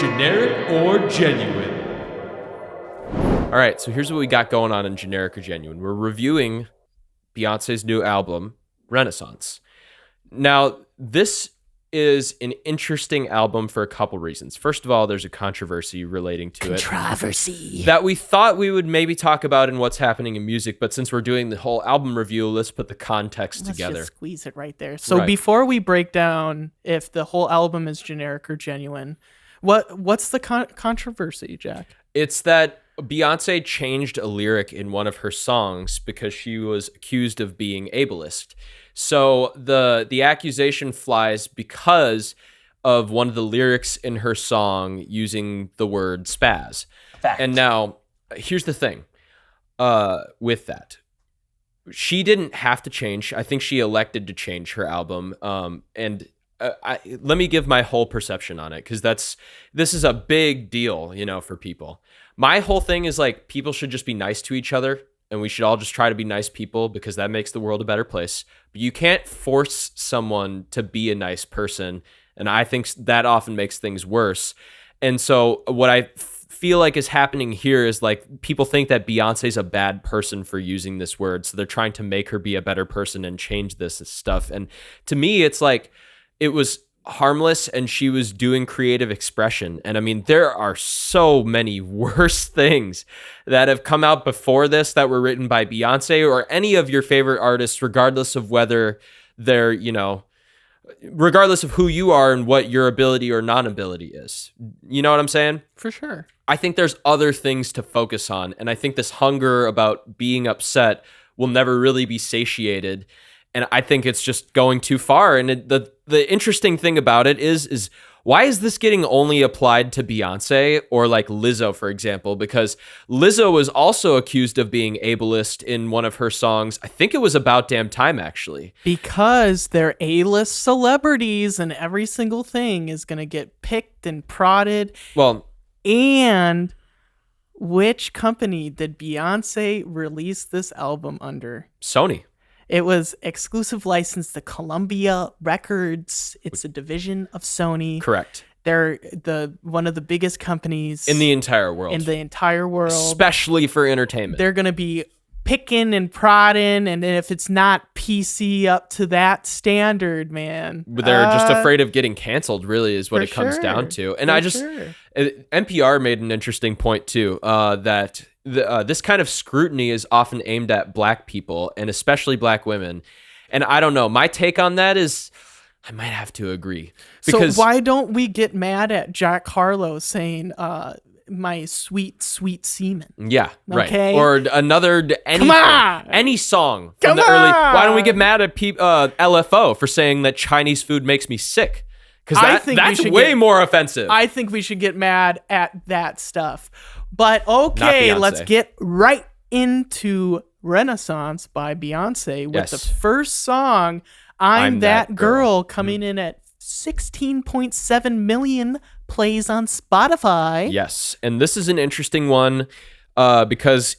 Generic or Genuine? All right, so here's what we got going on in Generic or Genuine. We're reviewing Beyonce's new album, Renaissance. Now, this is an interesting album for a couple reasons. First of all, there's a controversy relating to it that we thought we would maybe talk about in what's happening in music, but since we're doing the whole album review, let's put the context together. Let's just squeeze it right there. So before we break down if the whole album is generic or genuine, what's the controversy, Jack? It's that Beyonce changed a lyric in one of her songs because she was accused of being ableist. So the accusation flies because of one of the lyrics in her song using the word spaz. Fact. And now, here's the thing with that. She didn't have to change. I think she elected to change her album. Let me give my whole perception on it, because this is a big deal, for people. My whole thing is like, people should just be nice to each other. And we should all just try to be nice people, because that makes the world a better place. But you can't force someone to be a nice person. And I think that often makes things worse. And so what I feel like is happening here is like, people think that Beyonce's a bad person for using this word. So they're trying to make her be a better person and change this stuff. And to me, it's like, it was harmless and she was doing creative expression. And I mean, there are so many worse things that have come out before this that were written by Beyonce or any of your favorite artists, regardless of whether they're, regardless of who you are and what your ability or non-ability is. You know what I'm saying? For sure. I think there's other things to focus on. And I think this hunger about being upset will never really be satiated. And I think it's just going too far. And the interesting thing about it is why is this getting only applied to Beyonce or like Lizzo, for example? Because Lizzo was also accused of being ableist in one of her songs. I think it was About Damn Time, actually. Because they're A-list celebrities and every single thing is going to get picked and prodded. Well, and which company did Beyonce release this album under? Sony. It was exclusive license to Columbia Records. It's a division of Sony. Correct. They're one of the biggest companies in the entire world. Especially for entertainment. They're going to be picking and prodding, and if it's not PC up to that standard, man. They're just afraid of getting canceled, really, is what it comes down to. And NPR made an interesting point, too, that this kind of scrutiny is often aimed at Black people, and especially Black women. And I don't know. My take on that is I might have to agree. Because, so why don't we get mad at Jack Harlow saying, my sweet, sweet semen? Yeah, okay? Right. Or any song from the early. Why don't we get mad at LFO for saying that Chinese food makes me sick? Because that's way more offensive. I think we should get mad at that stuff. But okay, let's get right into Renaissance by Beyonce with the first song, I'm That Girl, coming in at 16.7 million plays on Spotify. Yes, and this is an interesting one because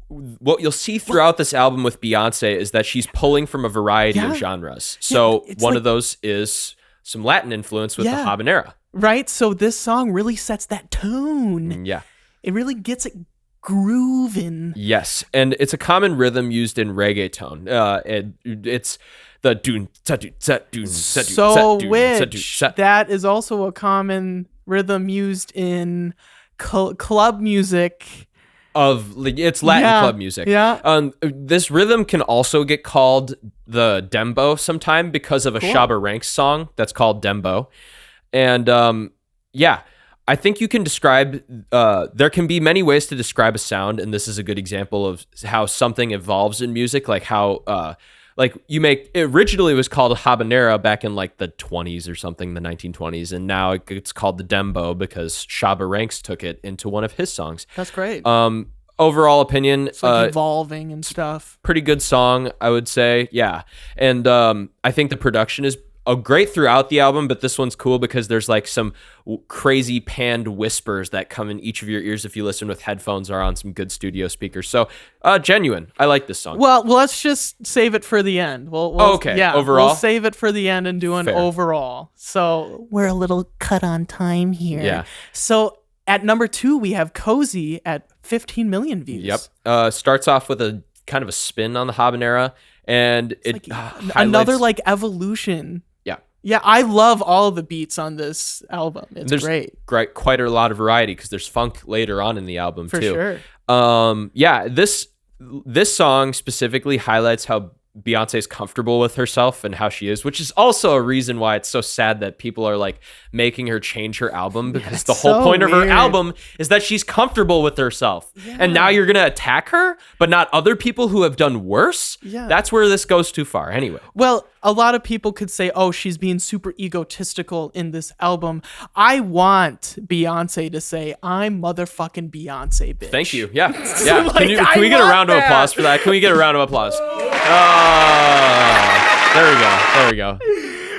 what you'll see throughout this album with Beyonce is that she's pulling from a variety of genres. So one of those is some Latin influence with the habanera. Right, so this song really sets that tone. Yeah. It really gets it grooving. Yes, and it's a common rhythm used in reggaeton. It's the doon sa doon sa doon sa doon sa doon sa. That is also a common rhythm used in club music. It's Latin club music. Yeah. This rhythm can also get called the dembow sometime because of a Shabba Ranks song that's called Dembow. And I think you can describe, there can be many ways to describe a sound, and this is a good example of how something evolves in music, like how, originally it was called habanera back in like the 20s or something, the 1920s, and now it's called the dembow because Shabba Ranks took it into one of his songs. That's great. Overall opinion, it's like evolving and stuff. Pretty good song, I would say. Yeah. And I think the production is great throughout the album, but this one's cool because there's like some crazy panned whispers that come in each of your ears if you listen with headphones or on some good studio speakers. So genuine. I like this song. Well, let's just save it for the end. Okay. Yeah, overall? we'll save it for the end and do an Fair. overall. So we're a little cut on time here. Yeah. So at number 2, we have Cozy at 15 million views. Yep. Starts off with a kind of a spin on the habanera, and another like evolution. Yeah, I love all the beats on this album. It's great. Quite a lot of variety because there's funk later on in the album For too. sure. Yeah, this song specifically highlights how Beyonce's comfortable with herself and how she is, which is also a reason why it's so sad that people are like making her change her album, because the whole point of her album is that she's comfortable with herself. Yeah. And now you're going to attack her, but not other people who have done worse. Yeah. That's where this goes too far. Anyway. Well, a lot of people could say, oh, she's being super egotistical in this album. I want Beyonce to say, I'm motherfucking Beyonce, bitch. Thank you. Yeah. Yeah. Like, can we get a round of applause for that? Can we get a round of applause? There we go.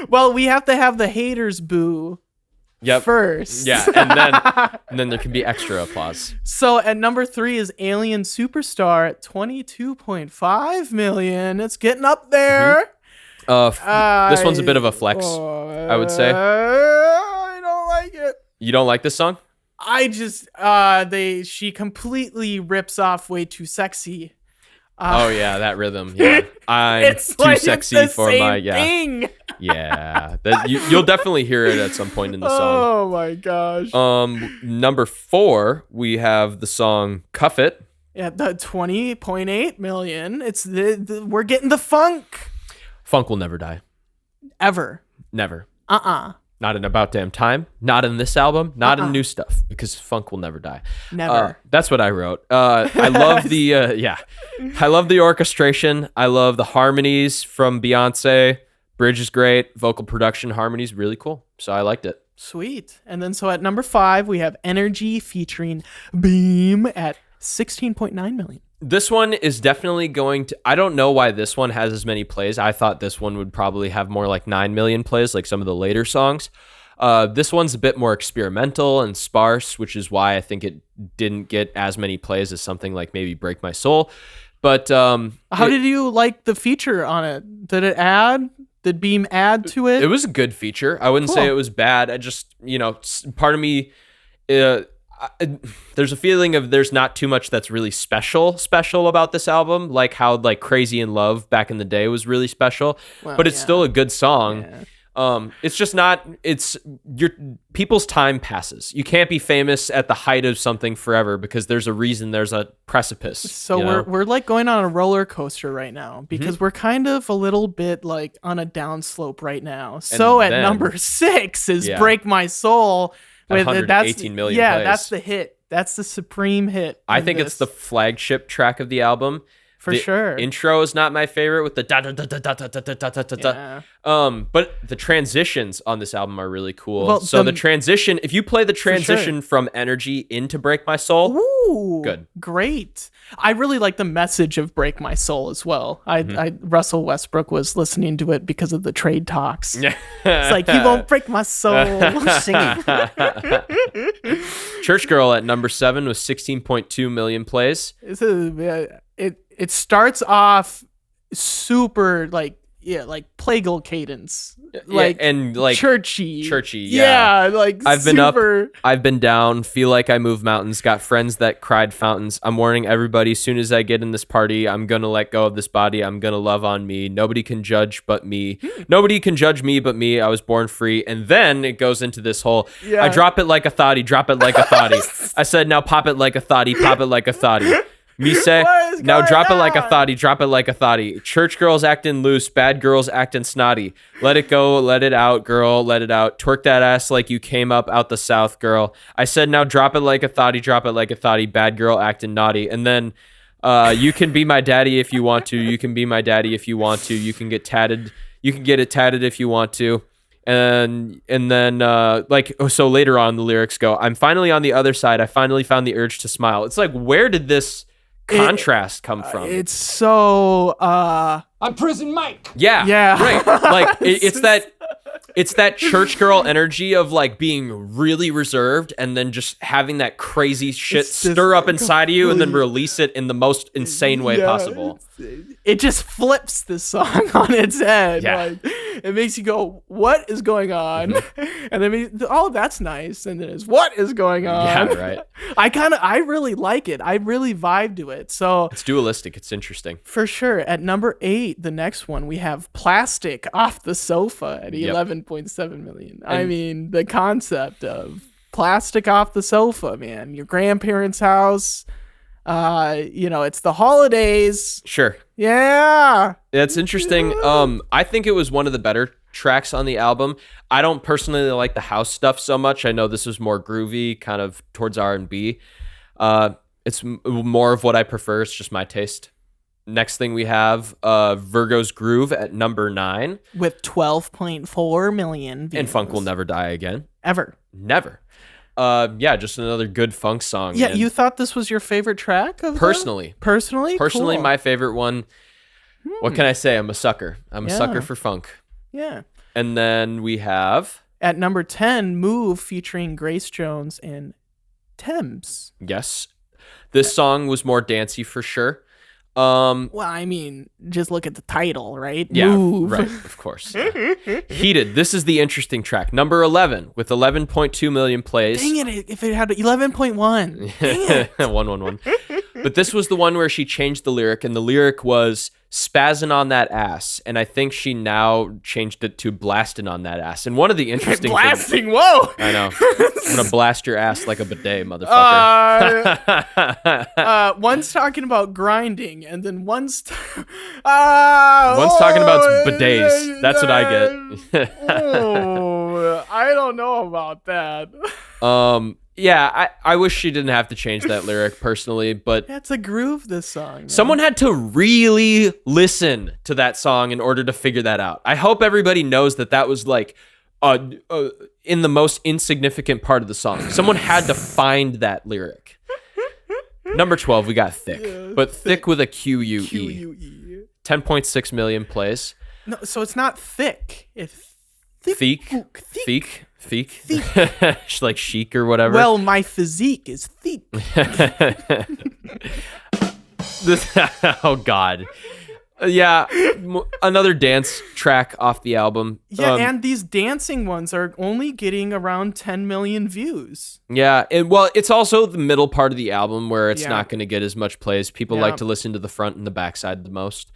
Well, we have to have the haters boo first. Yeah, and then there can be extra applause. So at number 3 is Alien Superstar at 22.5 million. It's getting up there. This one's a bit of a flex, I would say. I don't like it. You don't like this song? I just she completely rips off Way Too Sexy. Oh yeah, that rhythm. Yeah, I'm too sexy for my thing. Yeah. You'll definitely hear it at some point in the song. Oh my gosh. Number 4, we have the song "Cuff It." Yeah, the 20.8 million. It's we're getting the funk. Funk will never die. Ever. Never. Not in About Damn Time. Not in this album. Not in new stuff, because funk will never die. Never. That's what I wrote. I love the I love the orchestration. I love the harmonies from Beyonce. Bridge is great. Vocal production, harmonies, really cool. So I liked it. Sweet. And then so at number 5, we have Energy featuring Beam at 16.9 million. This one is definitely going to... I don't know why this one has as many plays. I thought this one would probably have more like 9 million plays, like some of the later songs. This one's a bit more experimental and sparse, which is why I think it didn't get as many plays as something like maybe Break My Soul. But how did you like the feature on it? Did Beam add to it? It was a good feature. I wouldn't say it was bad. I just, part of me... there's a feeling of there's not too much that's really special about this album, like how like Crazy in Love back in the day was really special, but it's still a good song. It's just not, people's time passes. You can't be famous at the height of something forever, because there's a reason, there's a precipice. So we're like going on a roller coaster right now, because we're kind of a little bit like on a downslope right now. So at number 6 is Break My Soul. 118 million plays. That's the hit. That's the supreme hit. I think it's the flagship track of the album. For sure. Intro is not my favorite with the da da da da da da da da da da da. But the transitions on this album are really cool. Well, so the transition, if you play the transition from Energy into Break My Soul, good. Great. I really like the message of Break My Soul as well. Russell Westbrook was listening to it because of the trade talks. It's like, you won't break my soul. Singing. Church Girl at number 7 with 16.2 million plays. It starts off super like plagal cadence, and like churchy. Yeah, like I've been up, I've been down. Feel like I move mountains. Got friends that cried fountains. I'm warning everybody. Soon as I get in this party, I'm gonna let go of this body. I'm gonna love on me. Nobody can judge but me. Nobody can judge me but me. I was born free. And then it goes into this whole. I drop it like a thotty. Drop it like a thotty. I said now pop it like a thotty. Pop it like a thotty. Me say, now drop it like a thotty, drop it like a thotty. Church girls acting loose, bad girls acting snotty. Let it go, let it out, girl, let it out. Twerk that ass like you came up out the south, girl. I said, now drop it like a thotty, drop it like a thotty. Bad girl acting naughty. And then you can be my daddy if you want to. You can be my daddy if you want to. You can get tatted. You can get it tatted if you want to. And then so later on the lyrics go, I'm finally on the other side. I finally found the urge to smile. It's like, where did this contrast come from? It's so I'm Prison Mike. Yeah right. Like it's that It's that church girl energy of like being really reserved and then just having that crazy shit stir up inside of you and then release it in the most insane way possible. It just flips the song on its head. Yeah. Like, it makes you go, what is going on? And then, oh, that's nice. And then it's, what is going on? Yeah, right. I really like it. I really vibe to it. So it's dualistic. It's interesting. For sure. At number 8, the next one, we have Plastic Off the Sofa at 11.7 million. I mean, the concept of plastic off the sofa, man. Your grandparents' house. It's the holidays. Sure. Yeah. That's interesting. I think it was one of the better tracks on the album. I don't personally like the house stuff so much. I know this was more groovy, kind of towards R&B. It's more of what I prefer. It's just my taste. Next thing we have Virgo's Groove at number 9. With 12.4 million views. And Funk Will Never Die Again. Ever. Never. Just another good funk song. Yeah, you thought this was your favorite track of Personally, cool. My favorite one. What can I say? I'm a sucker. I'm a sucker for funk. Yeah. And then we have at number 10, Move featuring Grace Jones and Thames. Yes. This song was more dancey for sure. Well, I mean, just look at the title, right? Yeah, Move. right, of course. Yeah. Heated. This is the interesting track. Number 11 with 11.2 million plays. Dang it, if it had 11.1. Dang it. 111. But this was the one where she changed the lyric, and the lyric was spazzing on that ass. And I think she now changed it to blasting on that ass. And one of the interesting blasting, things, whoa! I know. I'm going to blast your ass like a bidet, motherfucker. One's talking about grinding, and then one's talking about bidets. That's what I get. I don't know about that. Yeah, I wish she didn't have to change that lyric personally, but that's a groove, this song. Man. Someone had to really listen to that song in order to figure that out. I hope everybody knows that was like in the most insignificant part of the song. Someone had to find that lyric. Number 12, we got Thick, but Thick with a Q-U-E. Q-U-E. 10.6 million plays. No, so it's not thick. It's thick. Like chic or whatever. Well, my physique is thick. Oh God. Yeah, another dance track off the album. Yeah, and these dancing ones are only getting around 10 million views. Yeah, it's also the middle part of the album where it's not going to get as much plays. People like to listen to the front and the backside the most.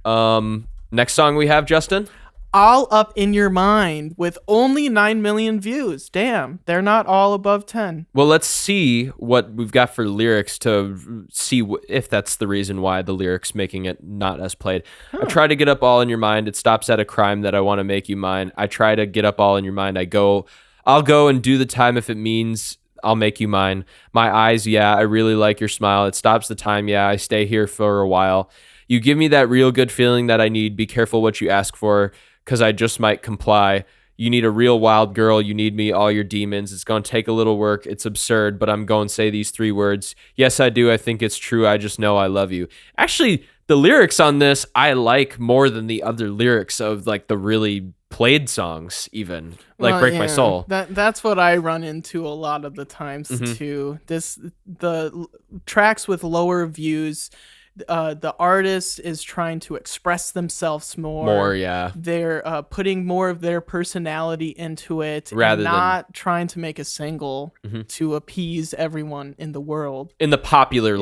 Next song we have, Justin? All Up in Your Mind with only 9 million views. Damn, they're not all above 10. Well, let's see what we've got for lyrics to see if that's the reason why the lyrics making it not as played. I try to get up all in your mind. It stops at a crime that I want to make you mine. I try to get up all in your mind. I'll go and do the time if it means I'll make you mine. My eyes, yeah, I really like your smile. It stops the time, yeah, I stay here for a while. You give me that real good feeling that I need. Be careful what you ask for, because I just might comply. You need a real wild girl. You need me, all your demons. It's going to take a little work. It's absurd, but I'm going to say these 3 words. Yes, I do. I think it's true. I just know I love you. Actually, the lyrics on this, I like more than the other lyrics of like the really played songs even. Like Break My Soul. That's what I run into a lot of the times too. The tracks with lower views, the artist is trying to express themselves more. They're putting more of their personality into it, rather than not trying to make a single to appease everyone in the world. In the popular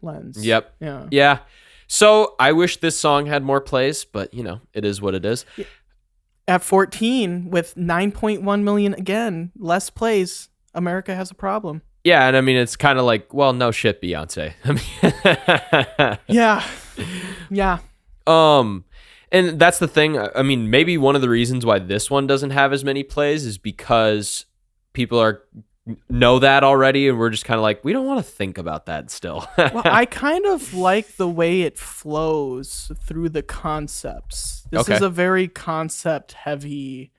lens. Yep. Yeah. So I wish this song had more plays, but it is what it is. At 14, with 9.1 million, again, less plays, America Has a Problem. Yeah, and I mean, it's kind of like, well, no shit, Beyonce. I mean, yeah. And that's the thing. I mean, maybe one of the reasons why this one doesn't have as many plays is because people know that already, and we're just kind of like, we don't want to think about that still. Well, I kind of like the way it flows through the concepts. This is a very concept-heavy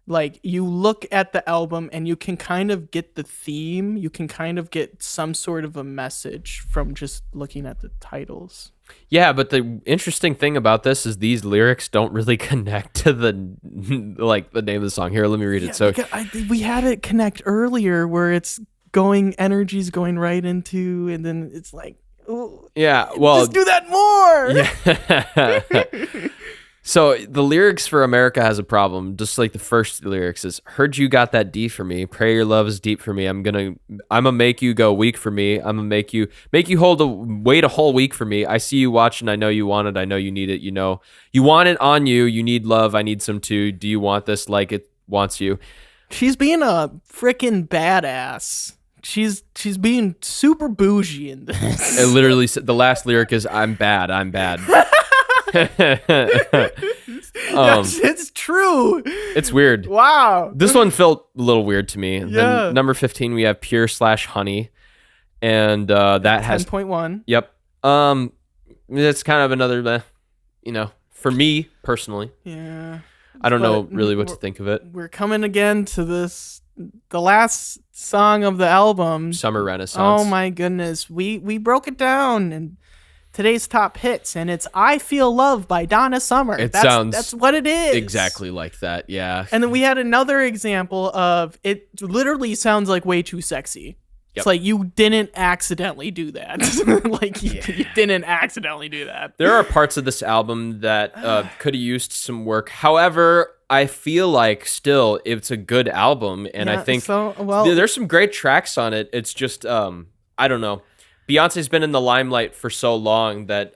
Like, you look at the album and you can kind of get the theme. You can kind of get some sort of a message from just looking at the titles. Yeah, but the interesting thing about this is these lyrics don't really connect to the name of the song. Here, let me read it. So we had it connect earlier where energy's going right into, and then it's like, ooh, yeah, well, just do that more. Yeah. So the lyrics for America Has a Problem, just like the first lyrics is, heard you got that D for me, pray your love is deep for me, I'm gonna make you go weak for me, I'm gonna make you wait a whole week for me, I see you watching, I know you want it, I know you need it, you know you want it on you, you need love, I need some too, do you want this like it wants you? She's being a freaking badass. She's being super bougie in this. It literally, the last lyric is, I'm bad. It's true. It's weird. Wow. This one felt a little weird to me. Yeah. Then number 15, we have Pure/Honey, and that has 10.1. Yep. It's kind of another, for me personally. Yeah. I don't know really what to think of it. We're coming again to the last song of the album, Summer Renaissance. Oh my goodness. We broke it down and today's top hits, and it's I Feel Love by Donna Summer. That's what it is. Exactly like that, yeah. And then we had another example of it literally sounds like Way Too Sexy. Yep. It's like you didn't accidentally do that. You didn't accidentally do that. There are parts of this album that could have used some work. However, I feel like still it's a good album, and I think there's some great tracks on it. It's just I don't know. Beyonce's been in the limelight for so long that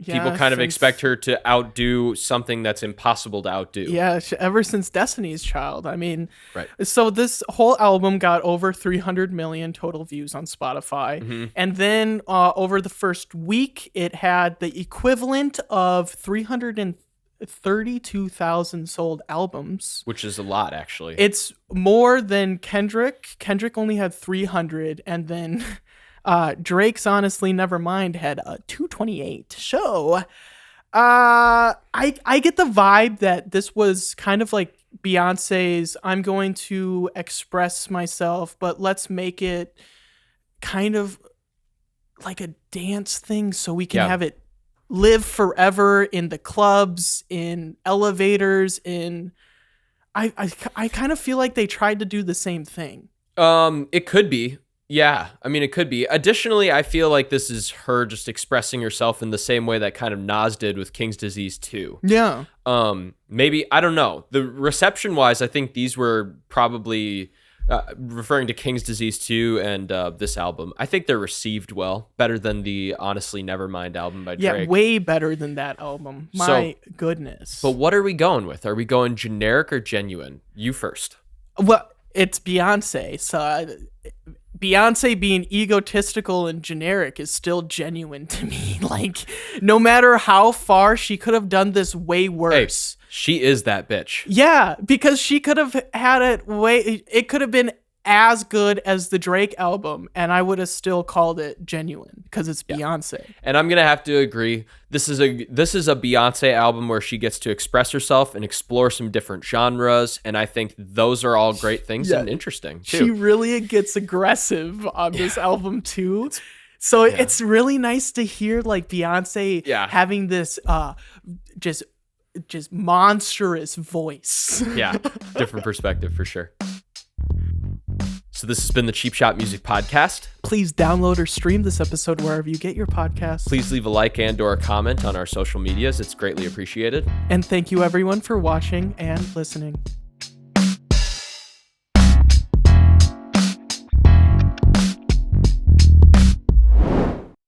people kind of expect her to outdo something that's impossible to outdo. Yeah, ever since Destiny's Child. I mean, right. So this whole album got over 300 million total views on Spotify. Mm-hmm. And then over the first week, it had the equivalent of 332,000 sold albums. Which is a lot, actually. It's more than Kendrick. Kendrick only had 300, and then Drake's Honestly Nevermind had a 228. So I get the vibe that this was kind of like Beyonce's I'm going to express myself, but let's make it kind of like a dance thing so we can have it live forever in the clubs, in elevators, I kind of feel like they tried to do the same thing. It could be. Yeah, I mean, it could be. Additionally, I feel like this is her just expressing herself in the same way that kind of Nas did with King's Disease 2. Yeah. Maybe, I don't know. The reception-wise, I think these were probably referring to King's Disease 2 and this album. I think they're received well, better than the Honestly Nevermind album by Drake. Yeah, way better than that album. My goodness. But what are we going with? Are we going generic or genuine? You first. Well, it's Beyonce, so Beyonce being egotistical and generic is still genuine to me. Like, no matter how far, she could have done this way worse. Hey, she is that bitch. Yeah, because she could have had it could have been as good as the Drake album, and I would have still called it genuine because it's Beyonce. And I'm gonna have to agree. This is a Beyonce album where she gets to express herself and explore some different genres, and I think those are all great things and interesting too. She really gets aggressive on this album too. So it's really nice to hear like Beyonce having this just monstrous voice. Yeah, different perspective for sure. So this has been the Cheap Shot Music Podcast. Please download or stream this episode wherever you get your podcasts. Please leave a like and or a comment on our social medias. It's greatly appreciated. And thank you everyone for watching and listening.